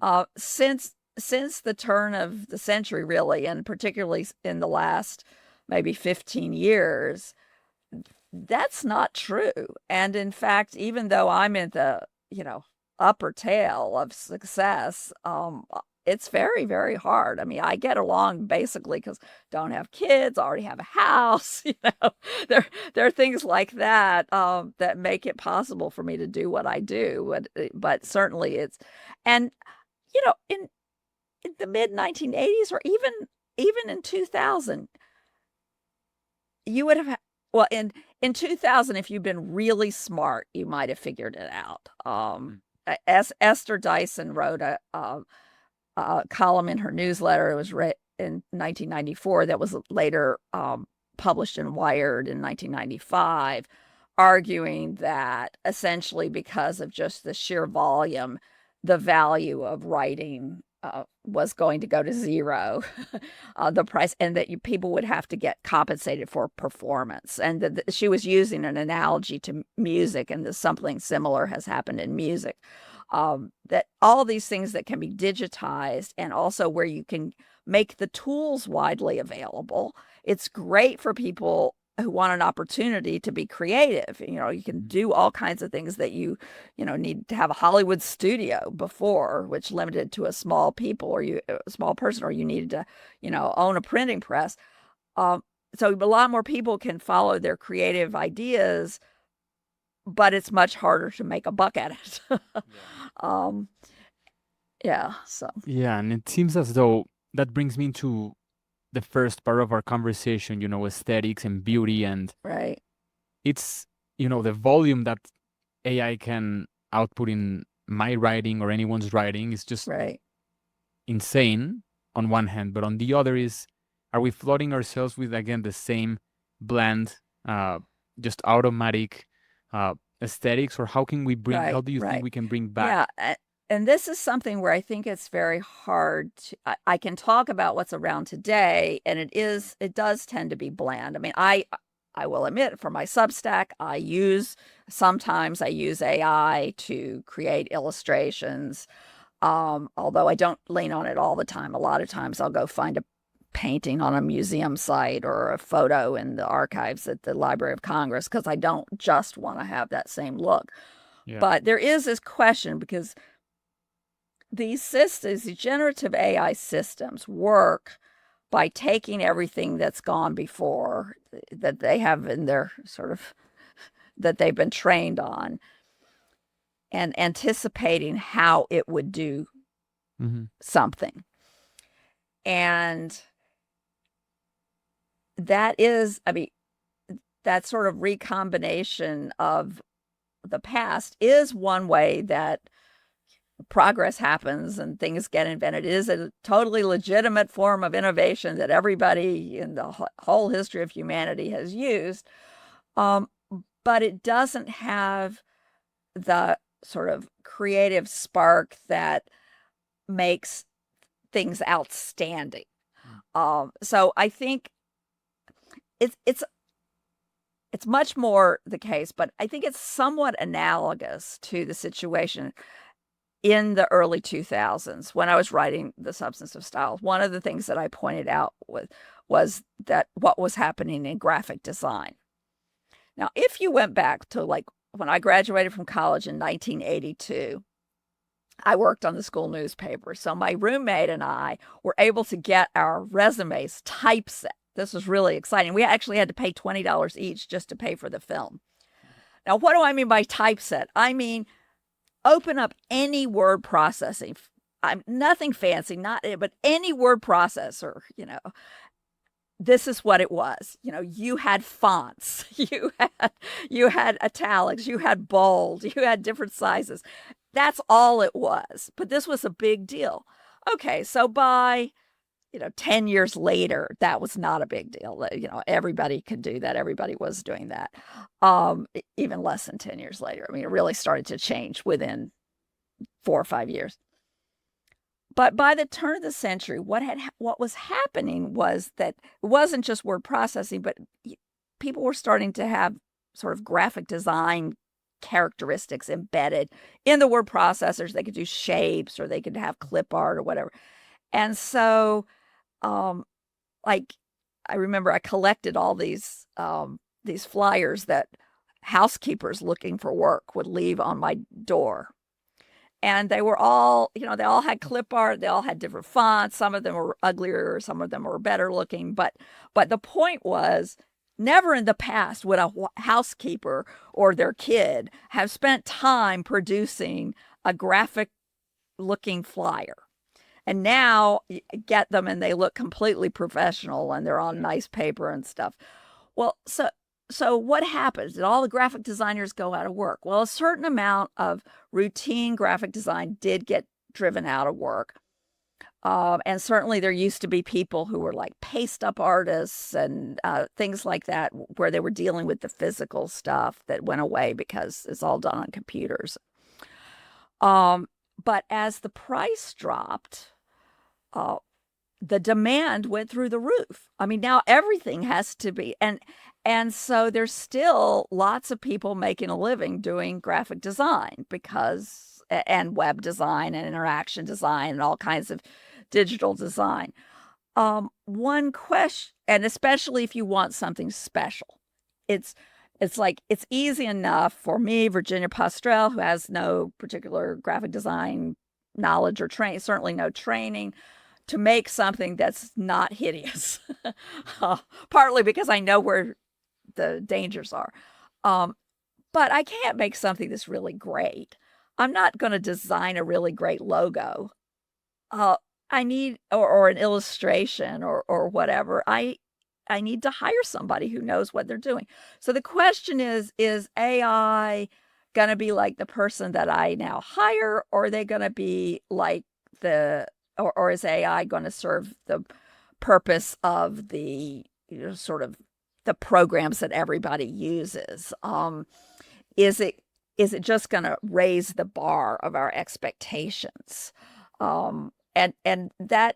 Mhm. Since the turn of the century, really, and particularly in the last maybe 15 years, that's not true. And in fact, even though I'm in the, upper tail of success, it's very, very hard. I mean, I get along basically because don't have kids, already have a house, there are things like that that make it possible for me to do what I do. But certainly and in the mid 1980s or even in 2000, you would have well in 2000, if you'd been really smart, you might have figured it out. Mm. Esther Dyson wrote a column in her newsletter. It was in 1994 that was later published in Wired in 1995, arguing that essentially because of just the sheer volume, the value of writing was going to go to zero, the price, and that people would have to get compensated for performance. And that she was using an analogy to music, and that something similar has happened in music. That all these things that can be digitized and also where you can make the tools widely available. It's great for people who want an opportunity to be creative. You can Mhm. do all kinds of things that you need to have a Hollywood studio before, which limited to a small people or a small person, or you needed to, own a printing press. Um, so a lot more people can follow their creative ideas, but it's much harder to make a buck at it. Yeah. um, yeah. So Yeah, and it seems as though that brings me to the first part of our conversation, aesthetics and beauty. And right, it's, the volume that AI can output in my writing or anyone's writing is just right. insane on one hand, but on the other is, are we flooding ourselves with again the same bland, uh, just automatic aesthetics, or how Right, do you think right. we can bring Yeah, back? and this is something where I think it's very hard I can talk about what's around today, and it does tend to be bland. I mean, I will admit for my Substack, sometimes I use AI to create illustrations. Although I don't lean on it all the time. A lot of times I'll go find a painting on a museum site or a photo in the archives at the Library of Congress because I don't just want to have that same look. Yeah. But there is this question because these systems, these generative AI systems, work by taking everything that's gone before that they have in their sort of that they've been trained on and anticipating how it would do something. And that is, I mean, that sort of recombination of the past is one way that progress happens and things get invented. It is a totally legitimate form of innovation that everybody in the whole history of humanity has used. But it doesn't have the sort of creative spark that makes things outstanding. So I think it's much more the case, but I think it's somewhat analogous to the situation in the early 2000s when I was writing The Substance of Style. One of the things that I pointed out was that what was happening in graphic design. Now, if you went back to like when I graduated from college in 1982, I worked on the school newspaper. So my roommate and I were able to get our resumes typeset. This was really exciting. We actually had to pay $20 each just to pay for the film. Now, what do I mean by typeset? I mean, open up any word processing. I'm nothing fancy, but any word processor, this is what it was. You had fonts, you had italics, you had bold, you had different sizes. That's all it was. But this was a big deal. Okay, so by 10 years later, that was not a big deal. Everybody could do that. Everybody was doing that. Even less than 10 years later. I mean, it really started to change within 4 or 5 years. But by the turn of the century, what was happening was that it wasn't just word processing, but people were starting to have sort of graphic design characteristics embedded in the word processors. They could do shapes or they could have clip art or whatever. And so, like, I remember I collected all these flyers that housekeepers looking for work would leave on my door. And they were all, they all had clip art. They all had different fonts. Some of them were uglier, some of them were better looking. But the point was, never in the past would a housekeeper or their kid have spent time producing a graphic looking flyer. And now you get them and they look completely professional and they're on nice paper and stuff. Well, so what happens? Did all the graphic designers go out of work? Well, a certain amount of routine graphic design did get driven out of work. And certainly there used to be people who were like paste up artists and things like that, where they were dealing with the physical stuff that went away because it's all done on computers. But as the price dropped, the demand went through the roof. I mean, now everything has to be, and so there's still lots of people making a living doing graphic design and web design and interaction design and all kinds of digital design. One question, and especially if you want something special, it's like it's easy enough for me, Virginia Postrel, who has no particular graphic design knowledge or training, certainly no training, to make something that's not hideous. Partly because I know where the dangers are. But I can't make something that's really great. I'm not going to design a really great logo. I need, or an illustration or whatever. I need to hire somebody who knows what they're doing. So the question is AI going to be like the person that I now hire, or are they going to be like or is AI going to serve the purpose of the sort of the programs that everybody uses? Is it just going to raise the bar of our expectations? And that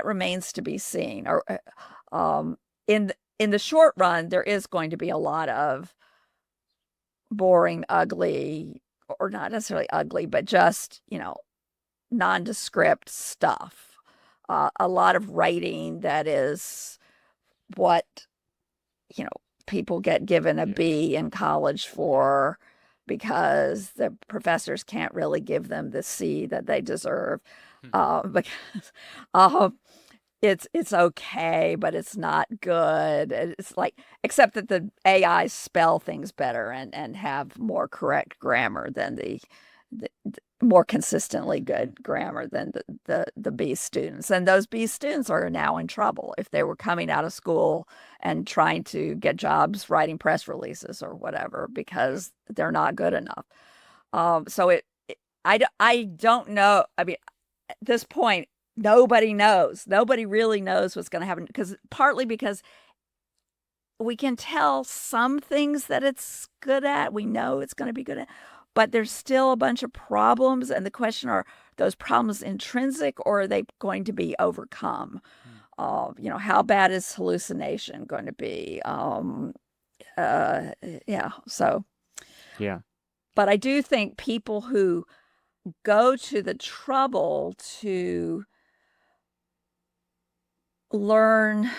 remains to be seen. Or in the short run, there is going to be a lot of boring, ugly, or not necessarily ugly, but just nondescript stuff, a lot of writing that is what, people get given a Yeah. B in college for, because the professors can't really give them the C that they deserve, Hmm. because um, it's okay, but it's not good. It's like, except that the AI spell things better and have more correct grammar than the more consistently good grammar than the B students. And those B students are now in trouble if they were coming out of school and trying to get jobs writing press releases or whatever, Yeah. because they're not good enough. So I don't know. I mean, at this point, nobody knows. Nobody really knows what's going to happen, because partly because we can tell some things that it's good at. We know it's going to be good at, but there's still a bunch of problems. And the question, are those problems intrinsic, or are they going to be overcome? Hmm. How bad is hallucination going to be? Uh, yeah. So, Yeah. but I do think people who go to the trouble to learn,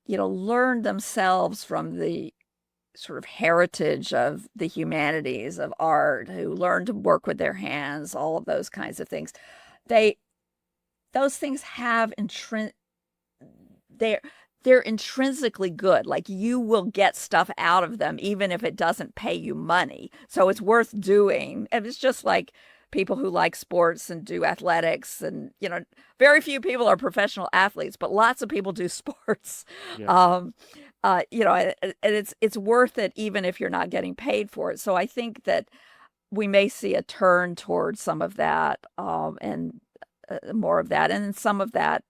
learn themselves from the sort of heritage of the humanities, of art, who learn to work with their hands, all of those kinds of things. They those things have they're they're intrinsically good. Like, you will get stuff out of them even if it doesn't pay you money. So it's worth doing. And it's just like people who like sports and do athletics, and very few people are professional athletes, but lots of people do sports. Yeah. Um, and it's worth it even if you're not getting paid for it. So I think that we may see a turn towards some of that, and more of that, and some of that.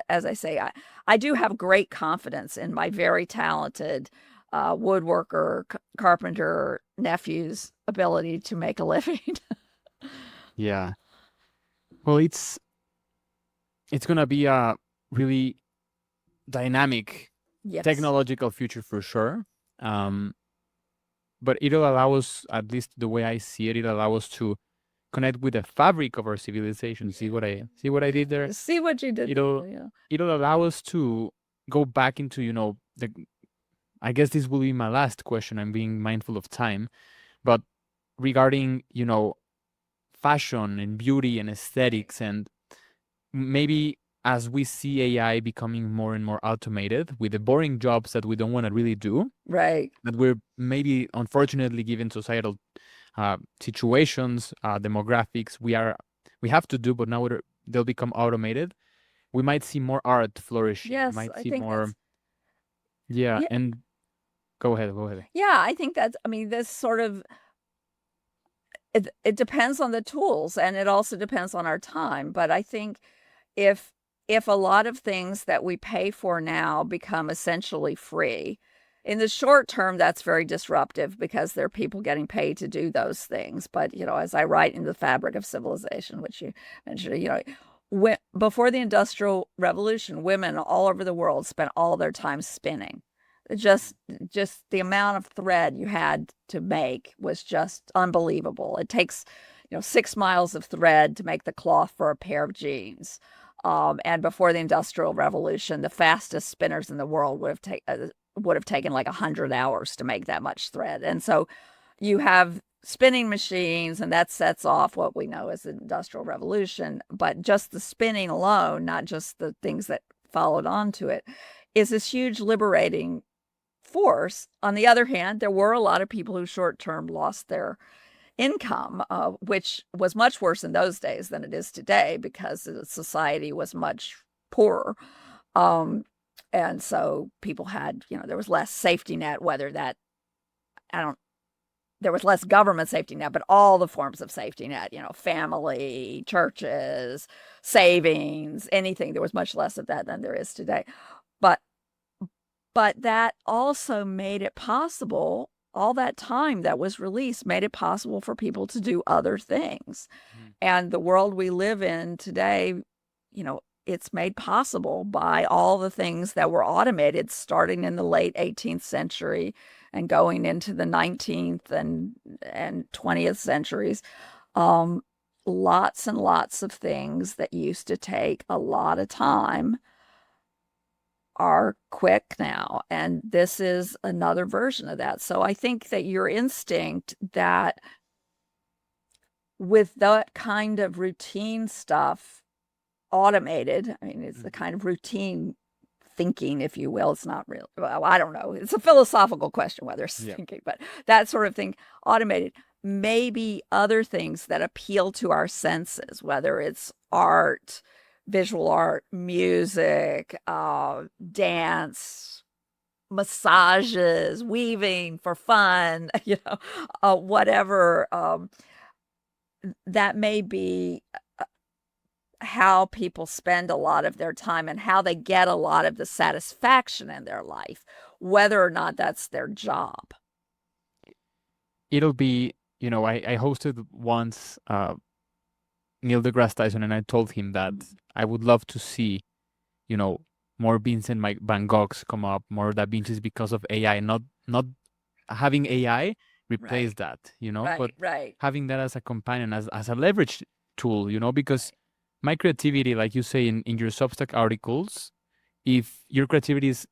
As I say, I do have great confidence in my very talented woodworker, carpenter nephew's ability to make a living. Yeah. Well, it's gonna be a really dynamic Yes. technological future for sure. Um, but it'll allow us, at least the way I see it, it'll allow us to connect with the fabric of our civilization. See what I did there? See what you did It'll there. Yeah. it'll allow us to go back into, the I guess this will be my last question. I'm being mindful of time, but regarding, fashion and beauty and aesthetics, and maybe as we see AI becoming more and more automated with the boring jobs that we don't want to really do, Right. that we're maybe unfortunately given societal situations, demographics, we have to do, but now they'll become automated. We might see more art flourishing. We Yes, might I see think more, that's yeah. yeah. And go ahead, go ahead. Yeah, I think that's, I mean, this sort of, it depends on the tools, and it also depends on our time. But I think if if a lot of things that we pay for now become essentially free, in the short term, that's very disruptive, because there are people getting paid to do those things. But, as I write in The Fabric of Civilization, which you mentioned, before the Industrial Revolution, women all over the world spent all their time spinning. Just just the amount of thread you had to make was just unbelievable. It takes, 6 miles of thread to make the cloth for a pair of jeans. And before the Industrial Revolution, the fastest spinners in the world would have taken like 100 hours to make that much thread. And so you have spinning machines, and that sets off what we know as the Industrial Revolution. But just the spinning alone, not just the things that followed onto it, is this huge liberating force. On the other hand, there were a lot of people who short term lost their income, which was much worse in those days than it is today, because the society was much poorer. Um, and so people had, there was less safety net, whether that, I don't, there was less government safety net, but all the forms of safety net, family, churches, savings, anything. There was much less of that than there is today. But that also made it possible, all that time that was released made it possible for people to do other things. Mhm. And the world we live in today, it's made possible by all the things that were automated starting in the late 18th century and going into the 19th and 20th centuries. Um, lots and lots of things that used to take a lot of time are quick now. And this is another version of that. So I think that your instinct that with that kind of routine stuff automated, I mean, it's the kind of routine thinking, if you will. It's not real. Well, I don't know. It's a philosophical question whether it's Yeah. thinking, but that sort of thing automated. Maybe other things that appeal to our senses, whether it's art, visual art, music, dance, massages, weaving for fun, whatever. That may be how people spend a lot of their time and how they get a lot of the satisfaction in their life, whether or not that's their job. It'll be, I hosted once Neil deGrasse Tyson, and I told him that I would love to see, you know, more Vincent Van Goghs come up, more Da Vinci's because of AI, not having AI replace Right, that, but right, having that as a companion, as a leverage tool, because my creativity, like you say in your Substack articles, if your creativity is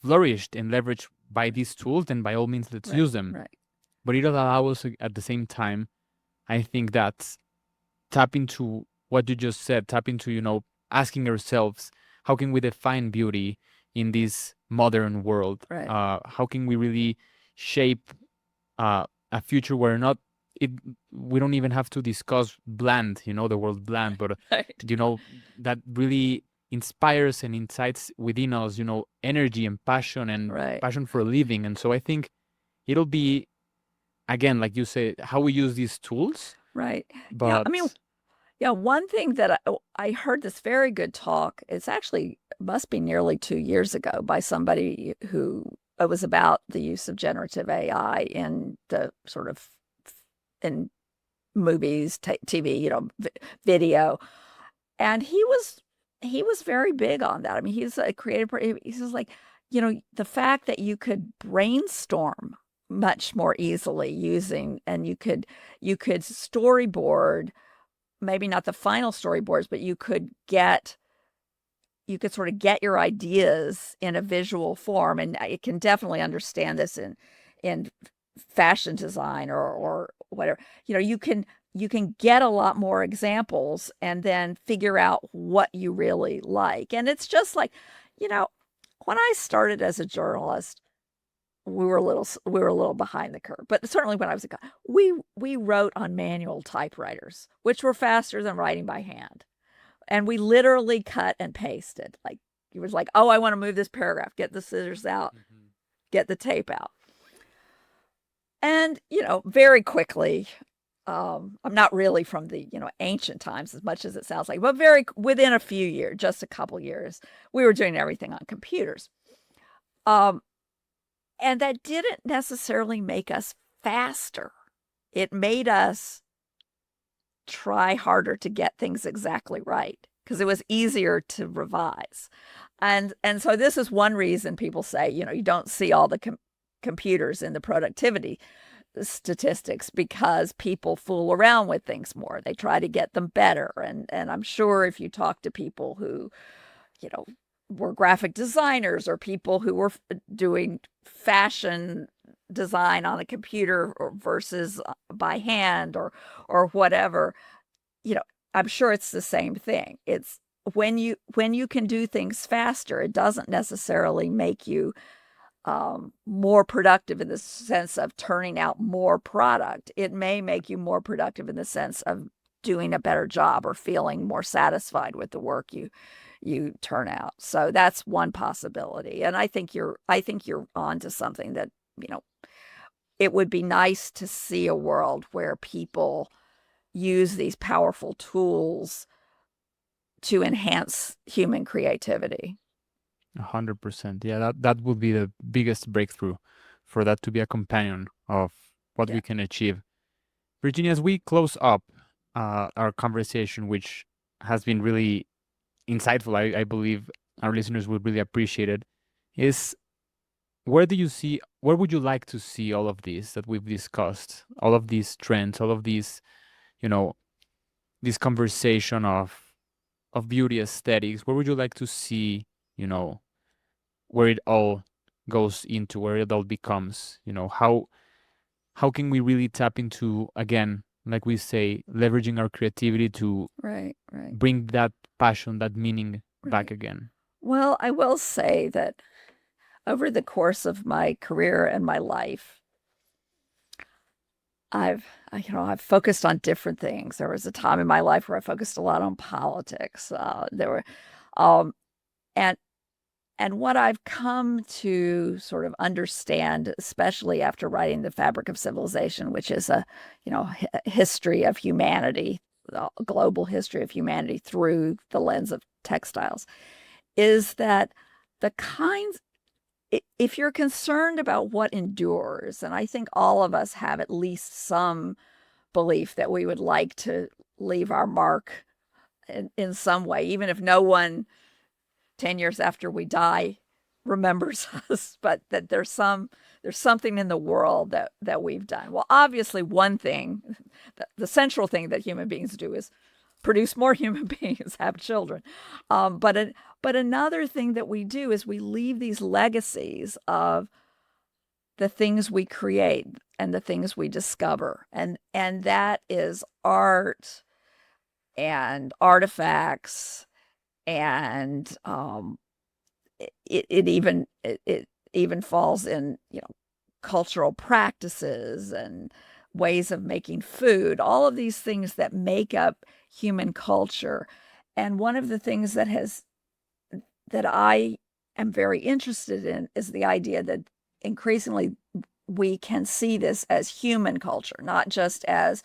flourished and leveraged by these tools, then by all means, let's right, use them. right, But it'll allow us at the same time, I think that tap into what you just said, tap into, asking ourselves, how can we define beauty in this modern world? right, How can we really shape a future where not it we don't even have to discuss bland, the word bland, but right, that really inspires and incites within us, energy and right, passion for a living. And so I think it'll be, again, like you say, how we use these tools. right. Yeah, I mean, But yeah, one thing that I heard this very good talk, it's actually must be nearly 2 years ago by somebody who it was about the use of generative AI in the sort of in movies, TV, video. And he was very big on that. I mean, he's a creative. He's just like, the fact that you could brainstorm much more easily using, and you could storyboard, maybe not the final storyboards, but you could sort of get your ideas in a visual form. And I can definitely understand this in fashion design or whatever. You can get a lot more examples and then figure out what you really like. And it's just like, you know, when I started as a journalist, we were a little behind the curve. But certainly when I was a guy, we wrote on manual typewriters, which were faster than writing by hand. And we literally cut and pasted. Like it was like, oh, I want to move this paragraph, get the scissors out, get the tape out. And, very quickly, I'm not really from the, ancient times as much as it sounds like, but very within a few years, just a couple years, we were doing everything on computers. Um, and that didn't necessarily make us faster. It made us try harder to get things exactly right because it was easier to revise. And so this is one reason people say, you don't see all the computers in the productivity statistics because people fool around with things more. They try to get them better. And I'm sure if you talk to people who, you know, were graphic designers or people who were doing fashion design on a computer versus by hand or whatever, I'm sure it's the same thing. It's when you can do things faster, it doesn't necessarily make you more productive in the sense of turning out more product. It may make you more productive in the sense of doing a better job or feeling more satisfied with the work you turn out. So that's one possibility. And I think you're onto something that, it would be nice to see a world where people use these powerful tools to enhance human creativity. 100%. Yeah, that would be the biggest breakthrough, for that to be a companion of what Yeah. we can achieve. Virginia, as we close up our conversation, which has been really insightful, I believe our listeners would really appreciate it, is where would you like to see all of this that we've discussed, all of these trends, all of these, you know, this conversation of beauty aesthetics, where would you like to see, where it all goes into, where it all becomes, how can we really tap into, again, like we say, leveraging our creativity to Right, right, bring that passion, that meaning back right. again? Well, I will say that over the course of my career and my life, I've focused on different things. There was a time in my life where I focused a lot on politics. There were, um, and what I've come to sort of understand, especially after writing The Fabric of Civilization, which is a, history of humanity, a global history of humanity through the lens of textiles, is that the kinds if you're concerned about what endures, and I think all of us have at least some belief that we would like to leave our mark in some way, even if no one 10 years after we die remembers us, but that there's something in the world that we've done. Well, obviously, one thing, the central thing that human beings do is produce more human beings, have children. But another thing that we do is we leave these legacies of the things we create and the things we discover, and that is art and artifacts, and it even falls in cultural practices and ways of making food, all of these things that make up human culture. And one of the things that I am very interested in is the idea that increasingly we can see this as human culture, not just as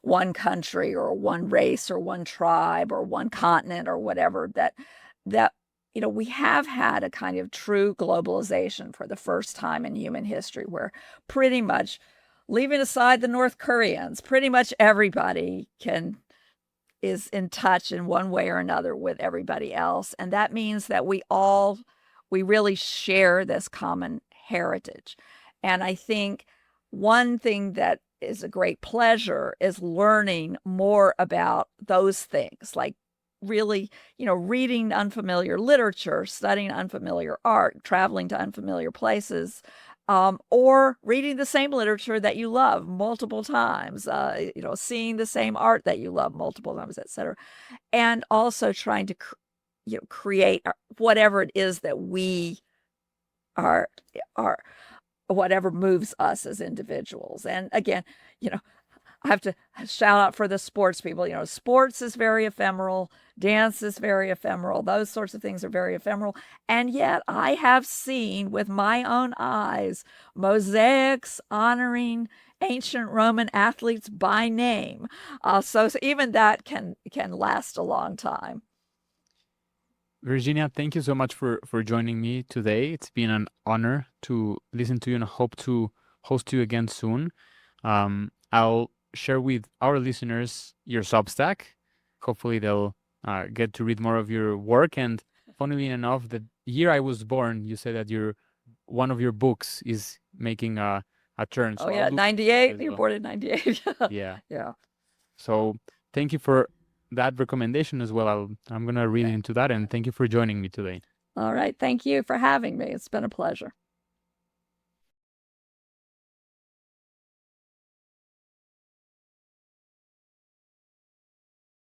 one country or one race or one tribe or one continent or whatever, that we have had a kind of true globalization for the first time in human history, where pretty much, leaving aside the North Koreans, pretty much everybody is in touch in one way or another with everybody else. And that means that we really share this common heritage. And I think one thing that is a great pleasure is learning more about those things, like really, reading unfamiliar literature, studying unfamiliar art, traveling to unfamiliar places, or reading the same literature that you love multiple times, seeing the same art that you love multiple times, etc. And also trying to create whatever it is that we are whatever moves us as individuals. And again, I have to shout out for the sports people. Sports is very ephemeral. Dance is very ephemeral. Those sorts of things are very ephemeral. And yet I have seen with my own eyes mosaics honoring ancient Roman athletes by name. So even that can last a long time. Virginia, thank you so much for joining me today. It's been an honor to listen to you, and I hope to host you again soon. I'll share with our listeners your Substack. Hopefully, they'll get to read more of your work. And funnily enough, the year I was born, you said that one of your books is making a turn. Oh So I'll yeah, look 98. as You're well. born in 98. Yeah. Yeah. So thank you for that recommendation as well. I'm gonna read Okay. into that, and thank you for joining me today. All right. Thank you for having me. It's been a pleasure.